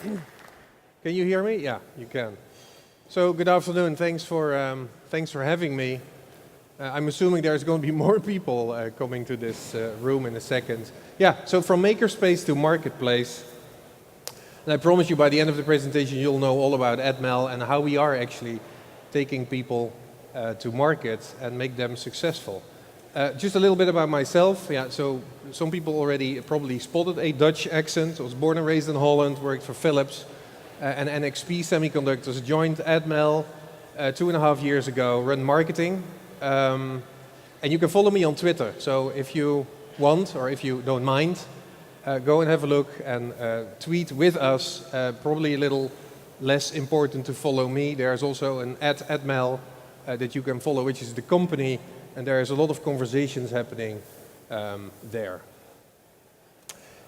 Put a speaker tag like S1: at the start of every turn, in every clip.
S1: Can you hear me? Yeah, you can. So good afternoon. Thanks for having me. I'm assuming there's going to be more people coming to this room in a second. Yeah. So from MakerSpace to Marketplace, and I promise you by the end of the presentation you'll know all about AdMail and how we are actually taking people to market and make them successful. Just a little bit about myself. Yeah. So some people already probably spotted a Dutch accent. I was born and raised in Holland. Worked for Philips. And NXP Semiconductors, joined AdMail 2.5 years ago, run marketing. And you can follow me on Twitter. So if you want, or if you don't mind, go and have a look and tweet with us. Probably a little less important to follow me. There's also an @AdMail that you can follow, which is the company. And there's a lot of conversations happening there.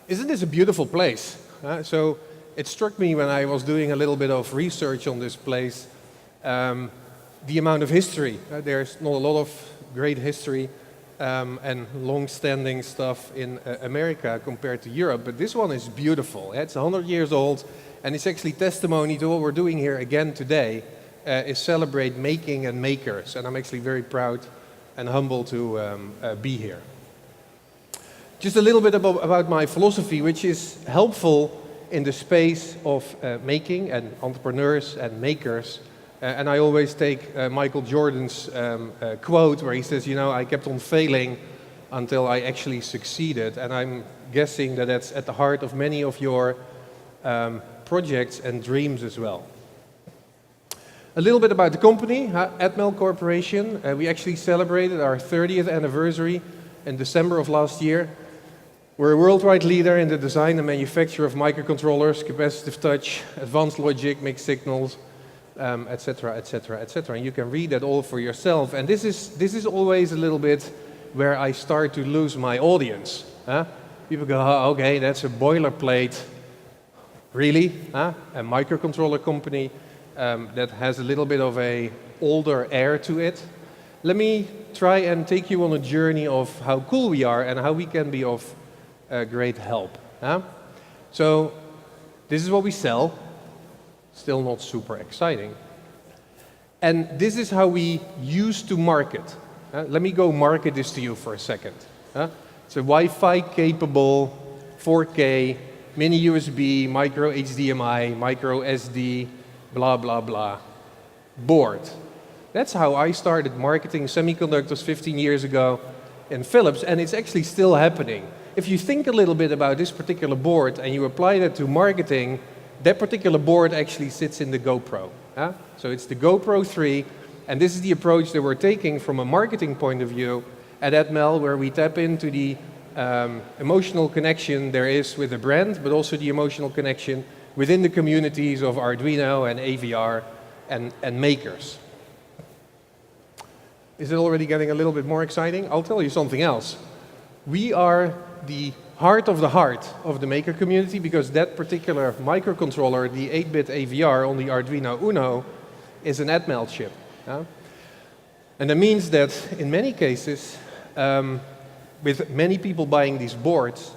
S1: Isn't this a beautiful place? So it struck me when I was doing a little bit of research on this place, the amount of history. There's not a lot of great history and long-standing stuff in America compared to Europe, but this one is beautiful. It's 100 years old, and it's actually testimony to what we're doing here again today, is celebrate making and makers, and I'm actually very proud and humble to be here. Just a little bit about my philosophy, which is helpful in the space of making and entrepreneurs and makers. And I always take Michael Jordan's quote where he says, you know, I kept on failing until I actually succeeded. And I'm guessing that that's at the heart of many of your projects and dreams as well. A little bit about the company, AdMail Corporation. We actually celebrated our 30th anniversary in December of last year. We're a worldwide leader in the design and manufacture of microcontrollers, capacitive touch, advanced logic, mixed signals, etc., etc., etc. And you can read that all for yourself. And this is always a little bit where I start to lose my audience. People go, oh, okay, that's a boilerplate. Really? A microcontroller company that has a little bit of a older air to it. Let me try and take you on a journey of how cool we are and how we can be of great help. So this is what we sell, still not super exciting. And this is how we used to market. Let me go market this to you for a second. It's a Wi-Fi capable 4K, mini USB, micro HDMI, micro SD, blah, blah, blah, board. That's how I started marketing semiconductors 15 years ago in Philips, and it's actually still happening. If you think a little bit about this particular board and you apply that to marketing, that particular board actually sits in the GoPro. So it's the GoPro 3, and this is the approach that we're taking from a marketing point of view at AdMail, where we tap into the emotional connection there is with the brand, but also the emotional connection within the communities of Arduino and AVR and makers. Is it already getting a little bit more exciting? I'll tell you something else. We are the heart of the maker community, because that particular microcontroller, the 8-bit AVR on the Arduino Uno, is an AdMail chip. And that means that in many cases, with many people buying these boards,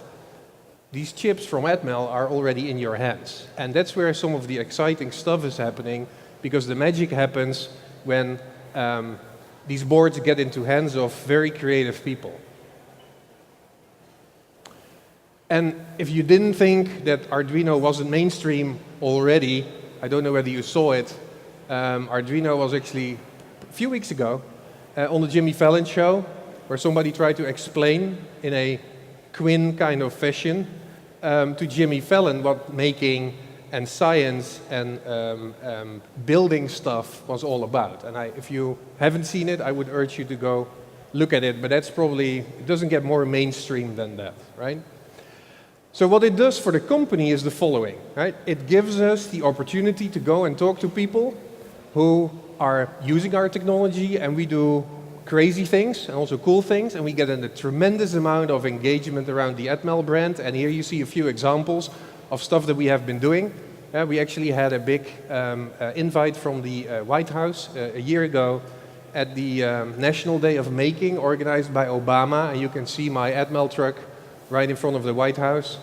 S1: these chips from AdMail are already in your hands. And that's where some of the exciting stuff is happening, because the magic happens when these boards get into hands of very creative people. And if you didn't think that Arduino wasn't mainstream already, I don't know whether you saw it, Arduino was actually a few weeks ago on the Jimmy Fallon show, where somebody tried to explain in a Quinn kind of fashion to Jimmy Fallon what making and science and building stuff was all about. And if you haven't seen it, I would urge you to go look at it, but that's probably, it doesn't get more mainstream than that, right? So what it does for the company is the following, right? It gives us the opportunity to go and talk to people who are using our technology, and we do crazy things and also cool things, and we get a tremendous amount of engagement around the AdMail brand. And here you see a few examples of stuff that we have been doing. We actually had a big invite from the White House a year ago at the National Day of Making, organized by Obama, and you can see my AdMail truck right in front of the White House.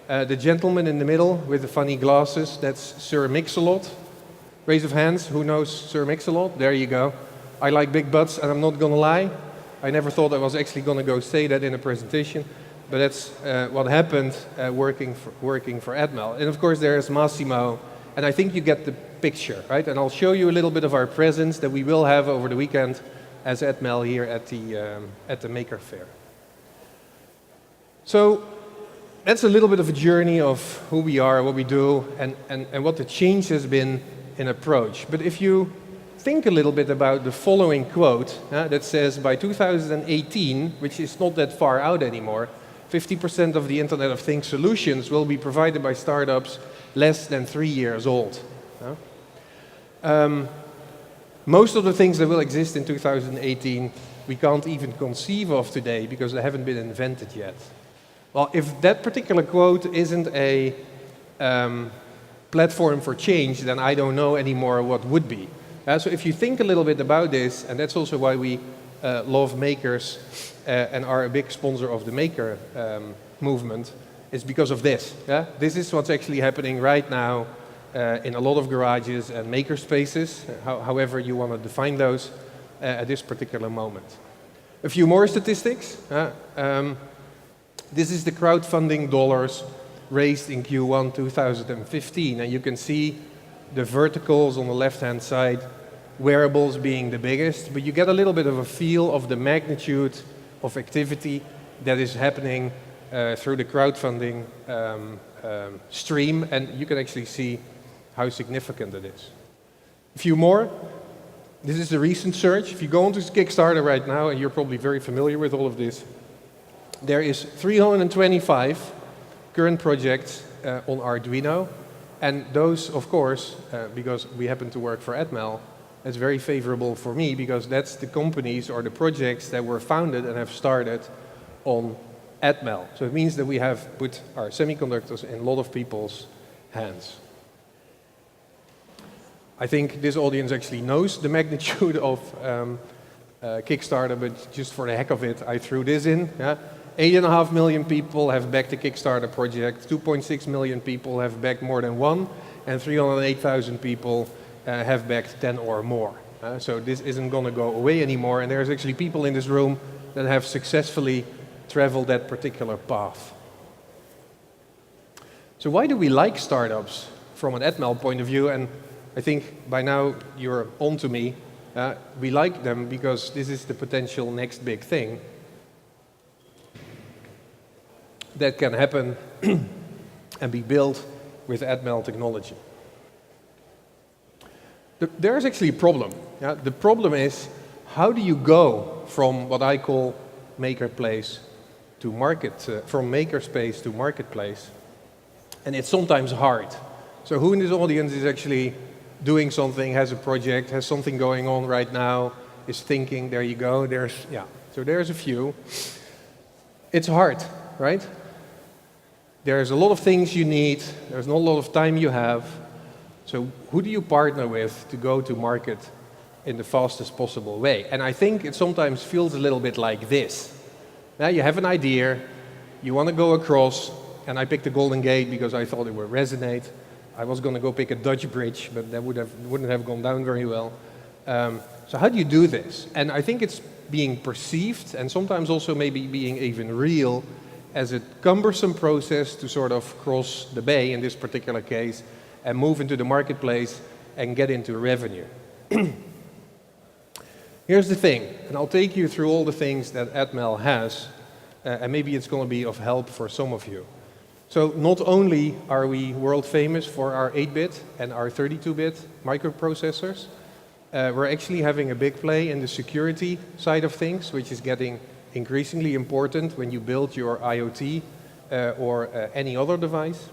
S1: The gentleman in the middle with the funny glasses, that's Sir Mix-a-Lot. Raise of hands, who knows Sir Mix-a-Lot? There you go. I like big butts, and I'm not gonna lie. I never thought I was actually gonna go say that in a presentation, but that's what happened working for Atmel. And of course there's Massimo, and I think you get the picture, right? And I'll show you a little bit of our presence that we will have over the weekend as Atmel here at the Maker Fair. So that's a little bit of a journey of who we are, what we do, and what the change has been in approach. But if you think a little bit about the following quote that says, by 2018, which is not that far out anymore, 50% of the Internet of Things solutions will be provided by startups less than 3 years old. Most of the things that will exist in 2018 we can't even conceive of today because they haven't been invented yet. Well, if that particular quote isn't a platform for change, then I don't know anymore what would be. So if you think a little bit about this, and that's also why we love makers and are a big sponsor of the Maker movement, is because of this. This is what's actually happening right now in a lot of garages and MakerSpaces, however you want to define those at this particular moment. A few more statistics. This is the crowdfunding dollars raised in Q1 2015, and you can see the verticals on the left-hand side, wearables being the biggest, but you get a little bit of a feel of the magnitude of activity that is happening through the crowdfunding stream, and you can actually see how significant it is. A few more. This is the recent search. If you go onto Kickstarter right now, and you're probably very familiar with all of this, there is 325 current projects on Arduino, and those, of course, because we happen to work for Atmel, it's very favorable for me because that's the companies or the projects that were founded and have started on Atmel. So it means that we have put our semiconductors in a lot of people's hands. I think this audience actually knows the magnitude of Kickstarter, but just for the heck of it, I threw this in. 8.5 million people have backed the Kickstarter project, 2.6 million people have backed more than one, and 308,000 people have backed 10 or more. So this isn't going to go away anymore, and there's actually people in this room that have successfully traveled that particular path. So why do we like startups from an Atmel point of view? And I think by now you're on to me. We like them because this is the potential next big thing that can happen and be built with Atmel technology. There's actually a problem. The problem is, how do you go from what I call MakerSpace to MakerSpace to marketplace? And it's sometimes hard. So who in this audience is actually doing something, has a project, has something going on right now, is thinking, there you go, so there's a few. It's hard, right? There's a lot of things you need, there's not a lot of time you have. So who do you partner with to go to market in the fastest possible way? And I think it sometimes feels a little bit like this. Now you have an idea, you want to go across, and I picked the Golden Gate because I thought it would resonate. I was going to go pick a Dutch bridge, but that wouldn't have gone down very well. So how do you do this? And I think it's being perceived, and sometimes also maybe being even real, as a cumbersome process to sort of cross the bay, in this particular case, and move into the marketplace and get into revenue. Here's the thing, and I'll take you through all the things that Atmel has, and maybe it's going to be of help for some of you. So not only are we world famous for our 8-bit and our 32-bit microprocessors, we're actually having a big play in the security side of things, which is getting increasingly important when you build your IoT or any other device.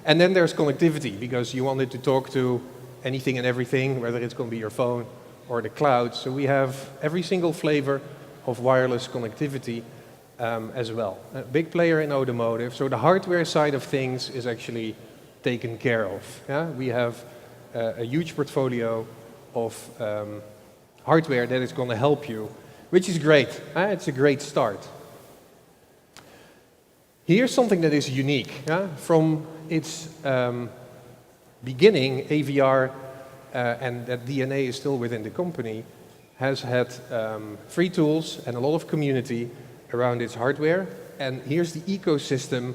S1: And then there's connectivity, because you want it to talk to anything and everything, whether it's going to be your phone or the cloud. So we have every single flavor of wireless connectivity as well. A big player in automotive. So the hardware side of things is actually taken care of. We have a huge portfolio of hardware that is going to help you, which is great. It's a great start. Here's something that is unique. Yeah? From its beginning, AVR, and that DNA is still within the company, has had free tools and a lot of community around its hardware. And here's the ecosystem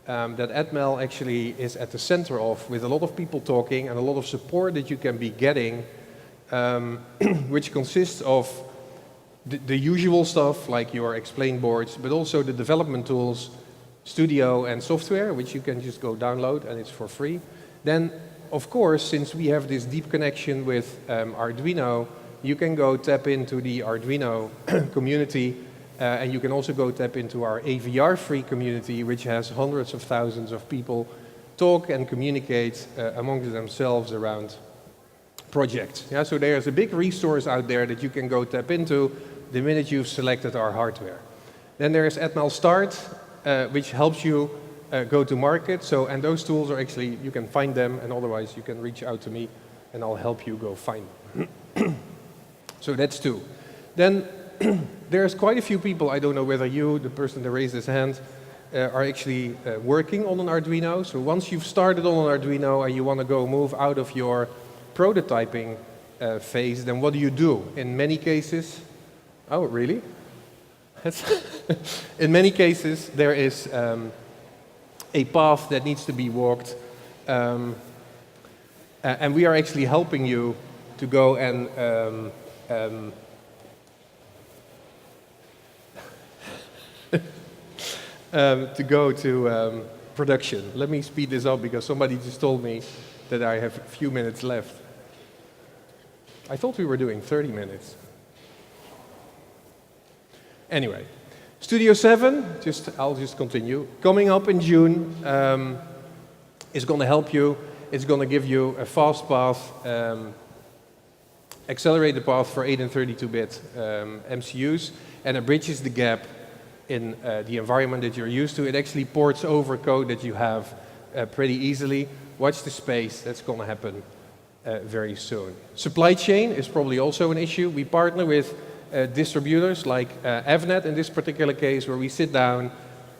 S1: that Atmel actually is at the center of, with a lot of people talking and a lot of support that you can be getting, which consists of the usual stuff like your explain boards, but also the development tools, studio and software, which you can just go download and it's for free. Then, of course, since we have this deep connection with Arduino, you can go tap into the Arduino community, and you can also go tap into our AVR free community, which has hundreds of thousands of people talk and communicate among themselves around projects. Yeah, so there's a big resource out there that you can go tap into the minute you've selected our hardware. Then there's Atmel Start, which helps you go to market. So, and those tools are actually, you can find them, and otherwise you can reach out to me and I'll help you go find them. So that's two. Then there's quite a few people, I don't know whether you, the person that raised his hand, are actually working on an Arduino. So once you've started on an Arduino and you want to go move out of your prototyping phase, then what do you do? In many cases, oh really? In many cases there is a path that needs to be walked, and we are actually helping you to go and to go to production. Let me speed this up because somebody just told me that I have a few minutes left. I thought we were doing 30 minutes. Anyway, Studio 7, I'll just continue. Coming up in June is going to help you. It's going to give you a fast path, accelerated path for 8 and 32-bit MCUs, and it bridges the gap in the environment that you're used to. It actually ports over code that you have pretty easily. Watch the space, that's going to happen very soon. Supply chain is probably also an issue. We partner with distributors like Avnet in this particular case, where we sit down,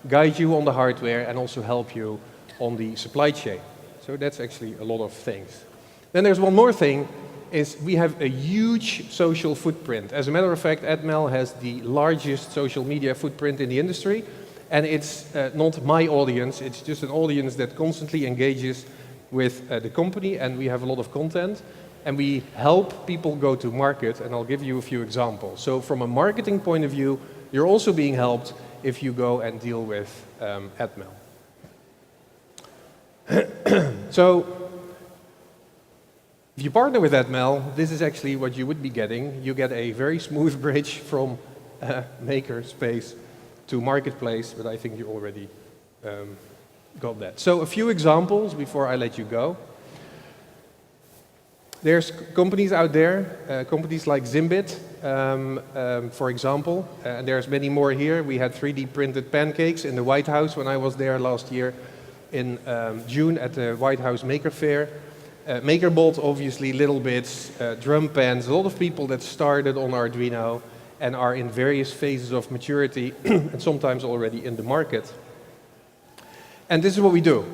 S1: guide you on the hardware, and also help you on the supply chain. So that's actually a lot of things. Then there's one more thing, is we have a huge social footprint. As a matter of fact, Atmel has the largest social media footprint in the industry, and it's not my audience, it's just an audience that constantly engages with the company, and we have a lot of content, and we help people go to market, and I'll give you a few examples. So from a marketing point of view, you're also being helped if you go and deal with Atmel. So, if you partner with Atmel, this is actually what you would be getting. You get a very smooth bridge from MakerSpace to Marketplace, but I think you already got that. So a few examples before I let you go. There's companies out there, companies like Zimbit, for example, and there's many more here. We had 3D printed pancakes in the White House when I was there last year in June at the White House Maker Fair. MakerBot, obviously, Little Bits, drum pans, a lot of people that started on Arduino and are in various phases of maturity and sometimes already in the market. And this is what we do.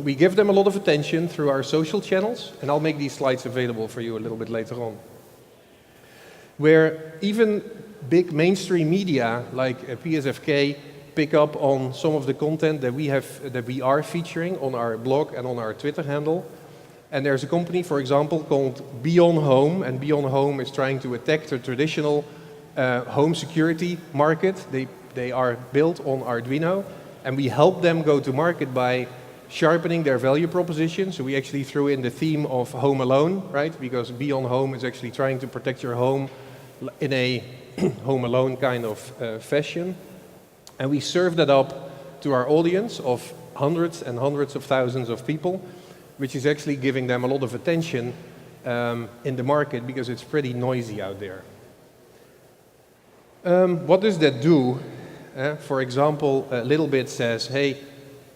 S1: We give them a lot of attention through our social channels, and I'll make these slides available for you a little bit later on. Where even big mainstream media like PSFK pick up on some of the content that we are featuring on our blog and on our Twitter handle. And there's a company, for example, called Beyond Home, and Beyond Home is trying to attack the traditional home security market. They are built on Arduino, and we help them go to market by sharpening their value proposition. So we actually threw in the theme of Home Alone, right? Because Beyond Home is actually trying to protect your home in a Home Alone kind of fashion. And we serve that up to our audience of hundreds and hundreds of thousands of people, which is actually giving them a lot of attention in the market because it's pretty noisy out there. What does that do? For example, Little Bit says, hey,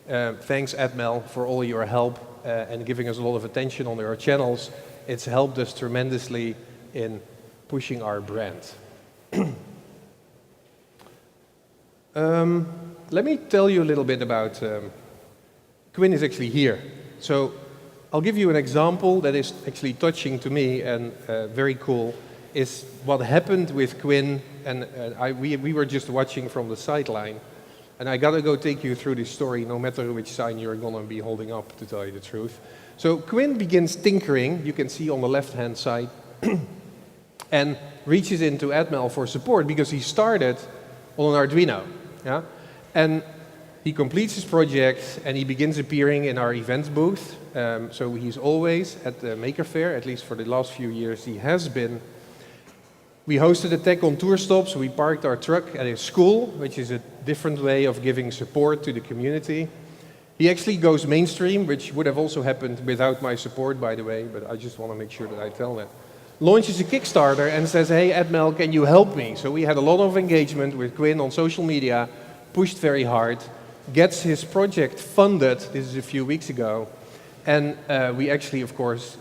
S1: thanks Atmel for all your help and giving us a lot of attention on our channels. It's helped us tremendously in pushing our brand. let me tell you a little bit about Quinn is actually here. So I'll give you an example that is actually touching to me and very cool, is what happened with Quinn, and we were just watching from the sideline. And I gotta go take you through this story, no matter which sign you're gonna be holding up, to tell you the truth. So Quinn begins tinkering, you can see on the left-hand side, and reaches into Atmel for support because he started on an Arduino. Yeah? And he completes his project and he begins appearing in our events booth. So he's always at the Maker Faire, at least for the last few years he has been. We hosted a tech on tour stop, so we parked our truck at his school, which is a different way of giving support to the community. He actually goes mainstream, which would have also happened without my support, by the way, but I just want to make sure that I tell that. Launches a Kickstarter and says, hey, Atmel, can you help me? So we had a lot of engagement with Quinn on social media, pushed very hard, gets his project funded, this is a few weeks ago, and we actually, of course,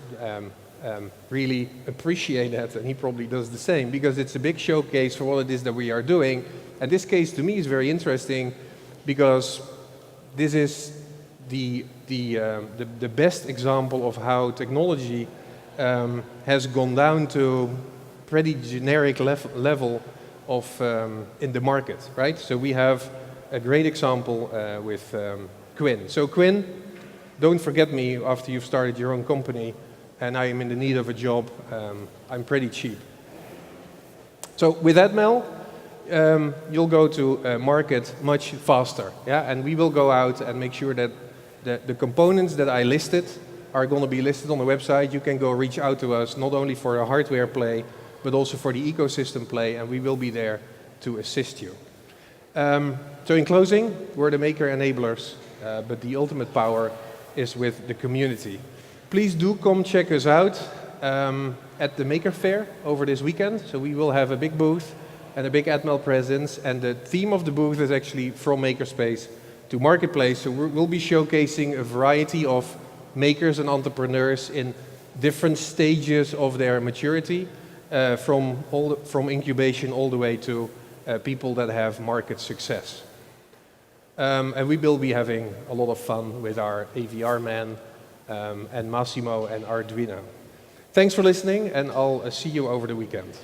S1: really appreciate that, and he probably does the same, because it's a big showcase for what it is that we are doing. And this case to me is very interesting because this is the best example of how technology has gone down to pretty generic level of in the market, right? So we have a great example with Quinn. So Quinn, don't forget me after you've started your own company and I am in the need of a job. I'm pretty cheap. So with Atmel, you'll go to market much faster, yeah? And we will go out and make sure that the components that I listed are going to be listed on the website. You can go reach out to us, not only for a hardware play, but also for the ecosystem play, and we will be there to assist you. So in closing, we're the maker enablers, but the ultimate power is with the community. Please do come check us out at the Maker Faire over this weekend. So we will have a big booth and a big Atmel presence, and the theme of the booth is actually from MakerSpace to Marketplace. So we'll be showcasing a variety of makers and entrepreneurs in different stages of their maturity, from incubation all the way to people that have market success. And we will be having a lot of fun with our AVR man and Massimo and Arduino. Thanks for listening, and I'll see you over the weekend.